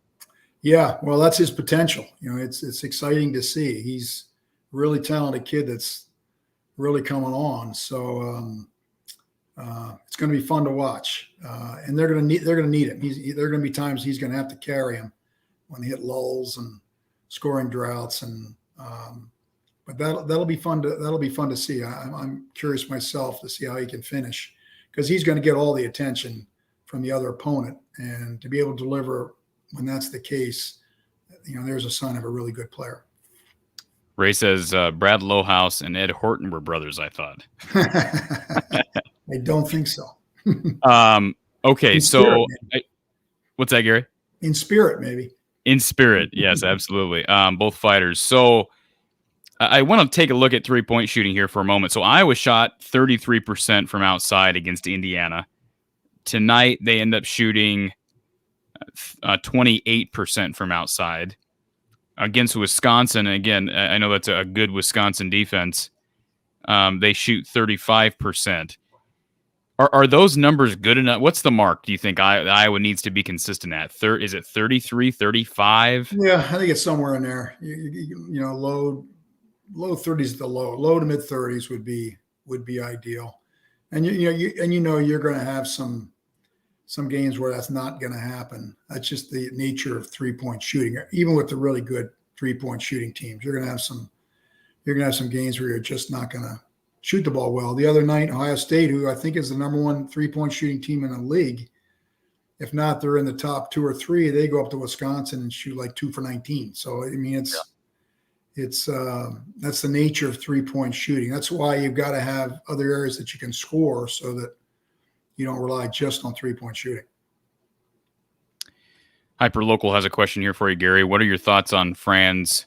Yeah, well, that's his potential. It's exciting to see. He's a really talented kid that's really coming on. So it's going to be fun to watch. And they're going to need him. There are going to be times he's going to have to carry him when they hit lulls and scoring droughts. And but that'll be fun to see. I'm curious myself to see how he can finish, because he's going to get all the attention from the other opponent, and to be able to deliver when that's the case, there's a sign of a really good player. Ray says Brad Lohaus and Ed Horton were brothers, I thought. I don't think so. Okay, so what's that, Gary? In spirit, maybe. In spirit, yes, absolutely. Both fighters. So I want to take a look at three-point shooting here for a moment. So Iowa shot 33% from outside against Indiana. Tonight, they end up shooting 28% from outside. Against Wisconsin, again, I know that's a good Wisconsin defense. They shoot 35%. Are those numbers good enough? What's the mark do you think Iowa needs to be consistent at? Is it 33, 35? Yeah, I think it's somewhere in there. Low 30s at the low to mid 30s would be ideal. And you're going to have some games where that's not going to happen. That's just the nature of 3-point shooting. Even with the really good 3-point shooting teams, you're going to have some games where you're just not going to shoot the ball well. The other night, Ohio State, who I think is the number one 3-point shooting team in the league, if not, they're in the top 2 or 3. They go up to Wisconsin and shoot like 2 for 19. So I mean, it's that's the nature of 3-point shooting. That's why you've got to have other areas that you can score so that you don't rely just on 3-point shooting. Hyperlocal has a question here for you, Gary. What are your thoughts on Fran's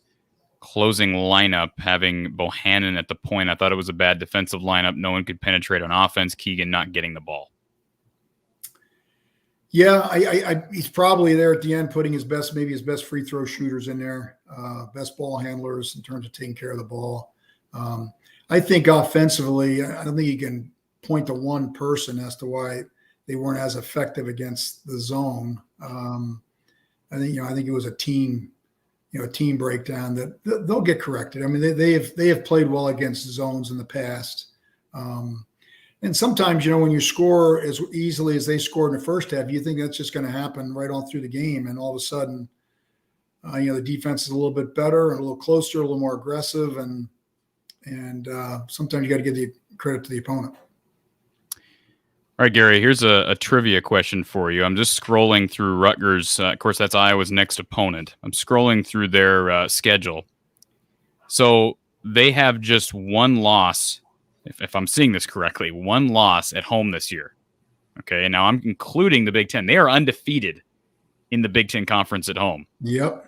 closing lineup, having Bohannon at the point? I thought it was a bad defensive lineup. No one could penetrate on offense. Keegan not getting the ball. Yeah, he's probably there at the end, putting his best free throw shooters in there, best ball handlers in terms of taking care of the ball. I think offensively, I don't think you can point to one person as to why they weren't as effective against the zone. I think it was a team breakdown that they'll get corrected. I mean, they have played well against zones in the past. And sometimes, when you score as easily as they scored in the first half, you think that's just going to happen right on through the game. And all of a sudden, the defense is a little bit better and a little closer, a little more aggressive. And sometimes you got to give the credit to the opponent. All right, Gary, here's a trivia question for you. I'm just scrolling through Rutgers. Of course, that's Iowa's next opponent. I'm scrolling through their schedule. So they have just one loss, if I'm seeing this correctly, one loss at home this year. Okay, and now I'm including the Big Ten. They are undefeated in the Big Ten Conference at home. Yep.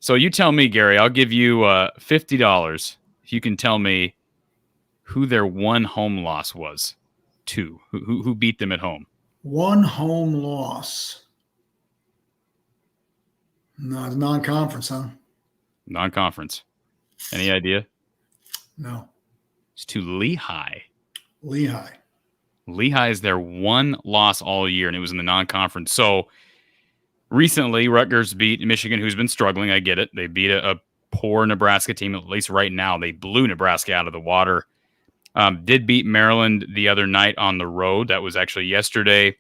So you tell me, Gary, I'll give you $50 if you can tell me who their one home loss was. Two. Who beat them at home? One home loss. No, it's non-conference, huh? Non-conference. Any idea? No. It's to Lehigh. Lehigh is their one loss all year, and it was in the non-conference. So recently, Rutgers beat Michigan, who's been struggling. I get it. They beat a poor Nebraska team, at least right now. They blew Nebraska out of the water. Did beat Maryland the other night on the road. That was actually yesterday.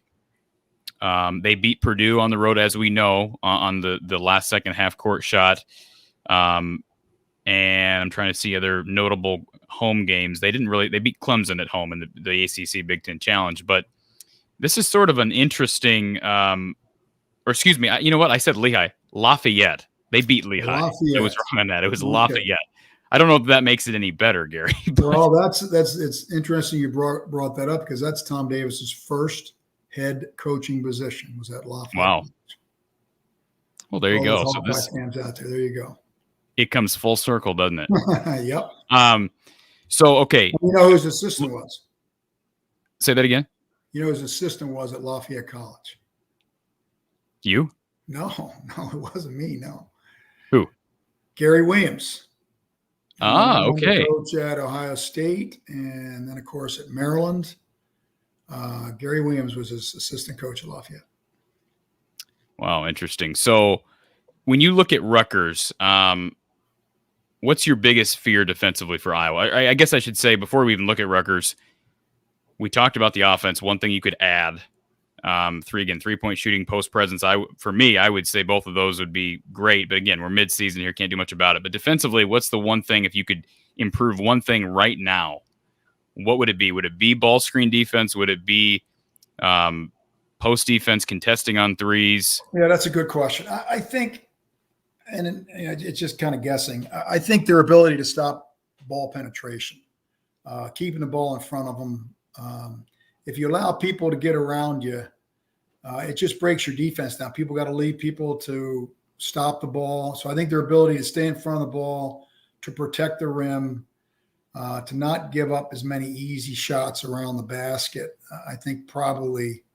They beat Purdue on the road, as we know, on the last second half court shot. And I'm trying to see other notable home games. They beat Clemson at home in the ACC Big Ten Challenge. But this is sort of an interesting, you know what? I said Lehigh. Lafayette. They beat Lehigh. Lafayette. I was wrong on that. It was Okay. Lafayette. I don't know if that makes it any better, Gary. Well, it's interesting you brought that up because that's Tom Davis's first head coaching position was at Lafayette. Wow. Well, there you go. So fans out there you go. It comes full circle, doesn't it? Yep. So okay. You know who his assistant was? Say that again. You know who his assistant was at Lafayette College? You? No, it wasn't me. No. Who? Gary Williams. Okay. Coach at Ohio State, and then of course at Maryland. Gary Williams was his assistant coach at Lafayette. Wow, interesting. So, when you look at Rutgers, what's your biggest fear defensively for Iowa? I guess I should say before we even look at Rutgers, we talked about the offense. One thing you could add, 3-point shooting, post presence. For me, I would say both of those would be great. But again, we're mid-season here, can't do much about it. But defensively, what's the one thing, if you could improve one thing right now, what would it be? Would it be ball screen defense? Would it be post defense, contesting on threes? Yeah, that's a good question. I think and it's just kind of guessing. I think their ability to stop ball penetration, keeping the ball in front of them. If you allow people to get around you, it just breaks your defense down. People got to lead people to stop the ball. So I think their ability to stay in front of the ball, to protect the rim, to not give up as many easy shots around the basket, I think probably –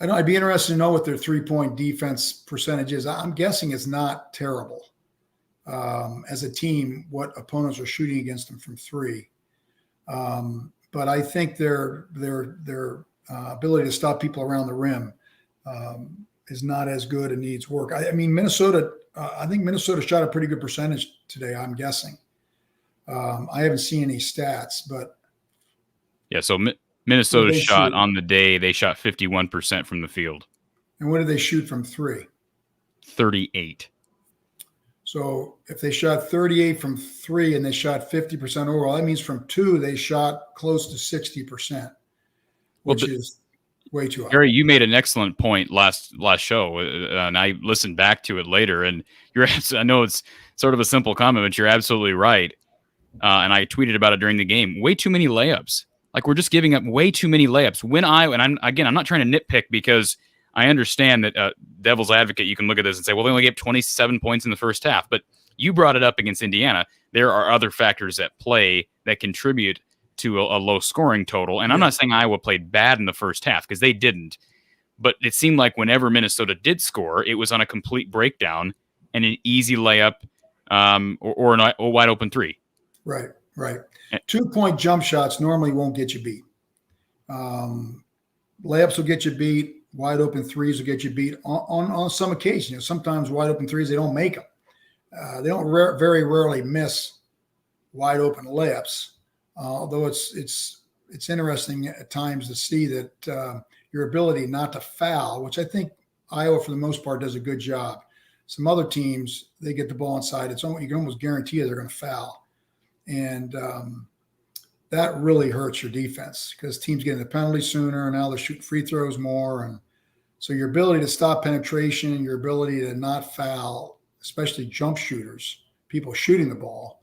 I'd be interested to know what their three-point defense percentage is. I'm guessing it's not terrible as a team, what opponents are shooting against them from three. But I think their ability to stop people around the rim is not as good and needs work. I mean, Minnesota, I think Minnesota shot a pretty good percentage today, I'm guessing. I haven't seen any stats, but. Yeah, so Minnesota shot on the day, they shot 51% from the field. And what did they shoot from three? 38. So if they shot 38 from three and they shot 50% overall, that means from two, they shot close to 60%, which is way too high. Gary, you made an excellent point last show, and I listened back to it later, and I know it's sort of a simple comment, but you're absolutely right. And I tweeted about it during the game. Way too many layups. Like, we're just giving up way too many layups. I'm not trying to nitpick, because I understand that devil's advocate, you can look at this and say, well, they only gave 27 points in the first half. But you brought it up against Indiana. There are other factors at play that contribute to a low scoring total. And I'm not saying Iowa played bad in the first half, because they didn't. But it seemed like whenever Minnesota did score, it was on a complete breakdown and an easy layup or a wide open three. Right. 2-point jump shots normally won't get you beat. Layups will get you beat. Wide open threes will get you beat on some occasions. Sometimes wide open threes, they don't make them. They don't very rarely miss wide open layups. Although it's interesting at times to see that your ability not to foul, which I think Iowa for the most part does a good job. Some other teams, they get the ball inside. You can almost guarantee they're going to foul. And that really hurts your defense, because teams get in the penalty sooner, and now they're shooting free throws more. And so your ability to stop penetration, your ability to not foul, especially jump shooters, people shooting the ball,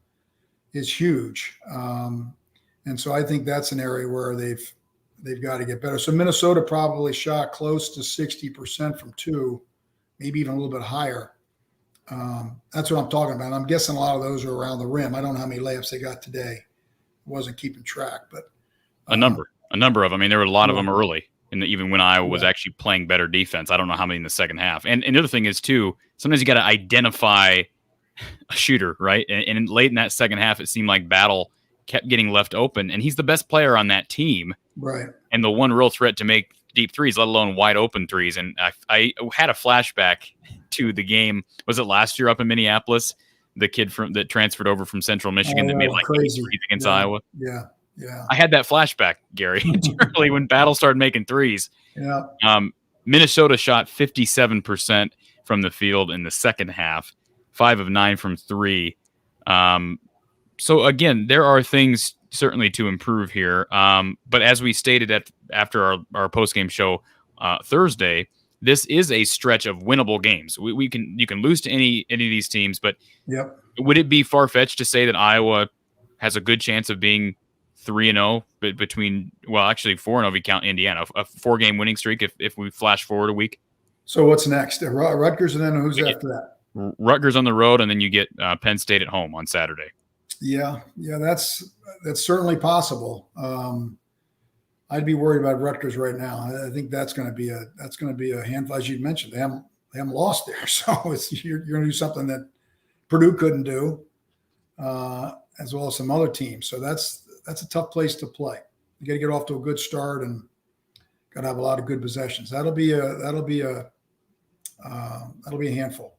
is huge. And so I think that's an area where they've got to get better. So Minnesota probably shot close to 60% from two, maybe even a little bit higher. That's what I'm talking about. I'm guessing a lot of those are around the rim. I don't know how many layups they got today. Wasn't keeping track, but a number of them. I mean, there were a lot of them early, even when Iowa was actually playing better defense. I don't know how many in the second half. And the other thing is too, sometimes you got to identify a shooter, right? And late in that second half, it seemed like Battle kept getting left open, and he's the best player on that team, right? And the one real threat to make deep threes, let alone wide open threes. And I had a flashback to the game. Was it last year up in Minneapolis? The kid that transferred over from Central Michigan that made like crazy threes against Iowa. Yeah. I had that flashback, Gary, early when Battle started making threes. Yeah. Minnesota shot 57% from the field in the second half, 5 of 9 from three. So again, there are things certainly to improve here. But as we stated after our postgame show Thursday, this is a stretch of winnable games. You can lose to any of these teams, but would it be far-fetched to say that Iowa has a good chance of being 3-0 between, well, actually 4-0 if you count Indiana, a 4-game winning streak if we flash forward a week? So what's next? Rutgers, and then who's after that? Rutgers on the road, and then you get Penn State at home on Saturday. Yeah, that's certainly possible. I'd be worried about Rutgers right now. I think that's going to be a handful, as you mentioned. They haven't lost there, so you're going to do something that Purdue couldn't do, as well as some other teams. So that's a tough place to play. You got to get off to a good start and got to have a lot of good possessions. That'll be a handful.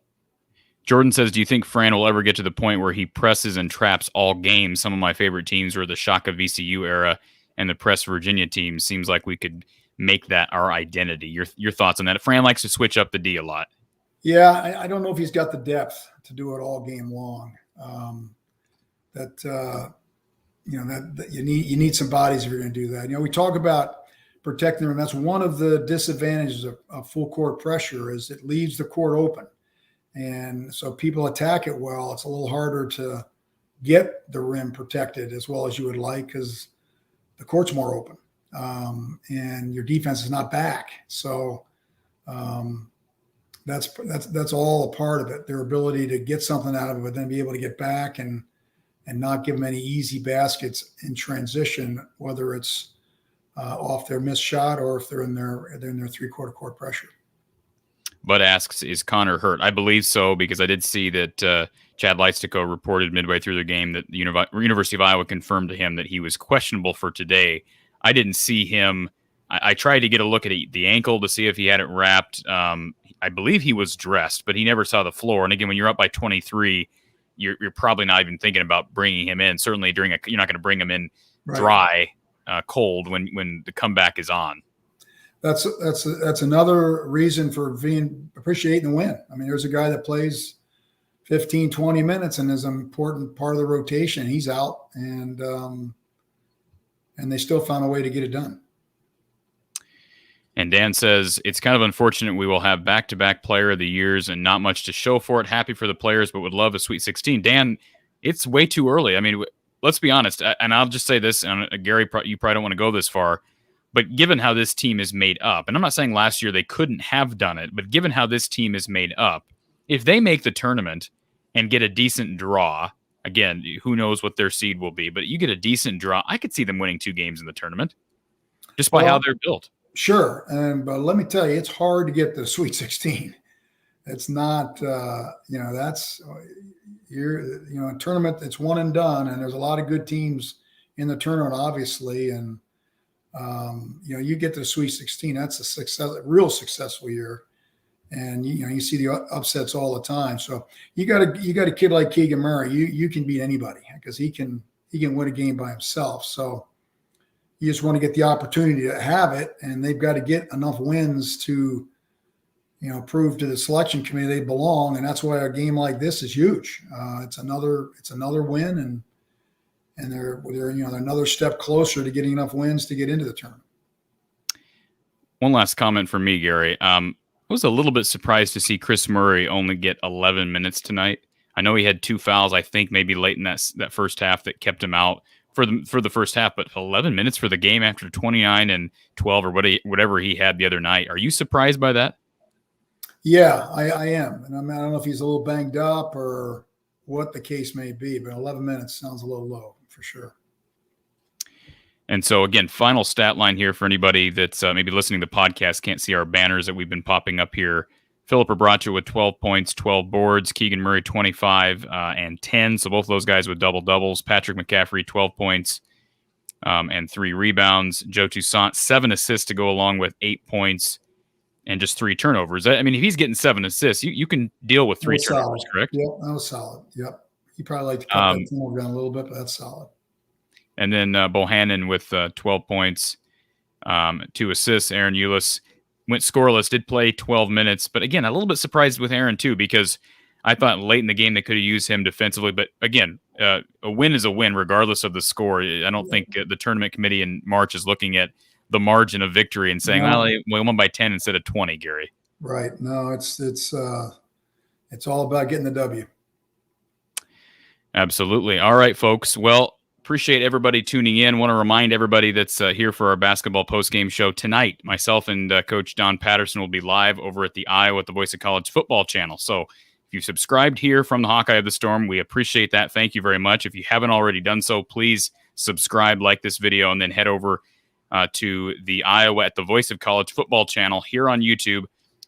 Jordan says, do you think Fran will ever get to the point where he presses and traps all games? Some of my favorite teams were the Shaka VCU era and the press Virginia team. Seems like we could make that our identity. Your thoughts on that? Fran likes to switch up the D a lot. Yeah, I don't know if he's got the depth to do it all game long. That you need some bodies if you're going to do that. We talk about protecting them. That's one of the disadvantages of full court pressure is it leaves the court open. And so people attack it well. It's a little harder to get the rim protected as well as you would like because the court's more open, and your defense is not back. So that's all a part of it. Their ability to get something out of it, but then be able to get back and not give them any easy baskets in transition, whether it's off their missed shot or if they're in their three-quarter court pressure. Bud asks, is Connor hurt? I believe so, because I did see that Chad Leitstico reported midway through the game that the University of Iowa confirmed to him that he was questionable for today. I didn't see him. I tried to get a look at the ankle to see if he had it wrapped. I believe he was dressed, but he never saw the floor. And again, when you're up by 23, you're probably not even thinking about bringing him in. Certainly you're not going to bring him in dry, cold when the comeback is on. That's another reason for appreciating the win. I mean, there's a guy that plays 15, 20 minutes and is an important part of the rotation. He's out, and they still found a way to get it done. And Dan says, it's kind of unfortunate we will have back-to-back player of the years and not much to show for it. Happy for the players, but would love a Sweet 16. Dan, it's way too early. I mean, let's be honest, and I'll just say this, and Gary, you probably don't want to go this far, but given how this team is made up, and I'm not saying last year they couldn't have done it, but given how this team is made up, if they make the tournament and get a decent draw, again, who knows what their seed will be, but you get a decent draw, I could see them winning 2 games in the tournament just by how they're built. Sure. But let me tell you, it's hard to get the Sweet 16. It's not, that's a tournament that's one and done. And there's a lot of good teams in the tournament, obviously. And, you get to the Sweet 16, that's a real successful year. And, you see the upsets all the time. So you got a kid like Keegan Murray, you can beat anybody because he can win a game by himself. So you just want to get the opportunity to have it, and they've got to get enough wins to, prove to the selection committee they belong. And that's why a game like this is huge. It's another win, and they're another step closer to getting enough wins to get into the tournament. One last comment from me, Gary. I was a little bit surprised to see Chris Murray only get 11 minutes tonight. I know he had 2 fouls, I think maybe late in that first half that kept him out for the first half, but 11 minutes for the game after 29 and 12 or whatever he had the other night. Are you surprised by that? Yeah, I am. And I don't know if he's a little banged up or what the case may be, but 11 minutes sounds a little low for sure. And so, again, final stat line here for anybody that's maybe listening to the podcast, can't see our banners that we've been popping up here. Philip Abracha with 12 points, 12 boards. Keegan Murray, 25 and 10. So both of those guys with double-doubles. Patrick McCaffrey, 12 points and 3 rebounds. Joe Toussaint, 7 assists to go along with 8 points and just 3 turnovers. I mean, if he's getting 7 assists, you can deal with 3 turnovers, solid. Correct? Yep, that was solid. Yep. He probably like to cut that turnover down a little bit, but that's solid. And then Bohannon with 12 points, 2 assists. Aaron Eulis went scoreless, did play 12 minutes. But again, a little bit surprised with Aaron, too, because I thought late in the game they could have used him defensively. But again, a win is a win regardless of the score. I don't think the tournament committee in March is looking at the margin of victory and saying, well, we won by 10 instead of 20, Gary. Right. No, it's all about getting the W. Absolutely. All right, folks. Well, appreciate everybody tuning in. Want to remind everybody that's here for our basketball postgame show tonight. Myself and Coach Don Patterson will be live over at the Iowa at the Voice of College football channel. So if you've subscribed here from the Hawkeye of the Storm, we appreciate that. Thank you very much. If you haven't already done so, please subscribe, like this video, and then head over to the Iowa at the Voice of College football channel here on YouTube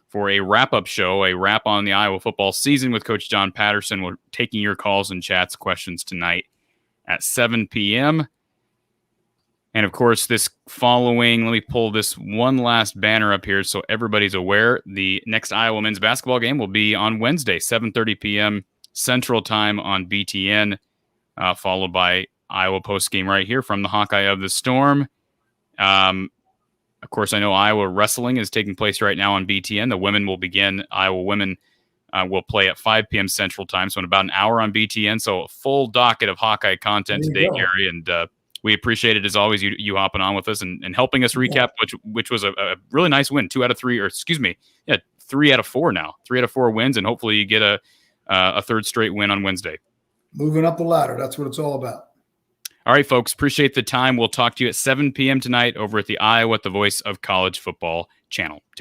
for a wrap-up show, a wrap on the Iowa football season with Coach Don Patterson. We're taking your calls and chats, questions tonight at 7 p.m. And, of course, this following, let me pull this one last banner up here so everybody's aware. The next Iowa men's basketball game will be on Wednesday, 7:30 p.m. Central Time on BTN, followed by Iowa postgame right here from the Hawkeye of the Storm. Of course, I know Iowa wrestling is taking place right now on BTN. The women will begin. Iowa women will play at 5 p.m. Central Time, so in about an hour on BTN. So a full docket of Hawkeye content today, Gary, and we appreciate it as always. You hopping on with us and helping us recap, which was a really nice win. 2 out of 3, or excuse me, 3 out of 4 now, 3 out of 4 wins, and hopefully you get a third straight win on Wednesday. Moving up the ladder. That's what it's all about. All right, folks, appreciate the time. We'll talk to you at 7 p.m. tonight over at the Iowa, the Voice of College Football channel. Take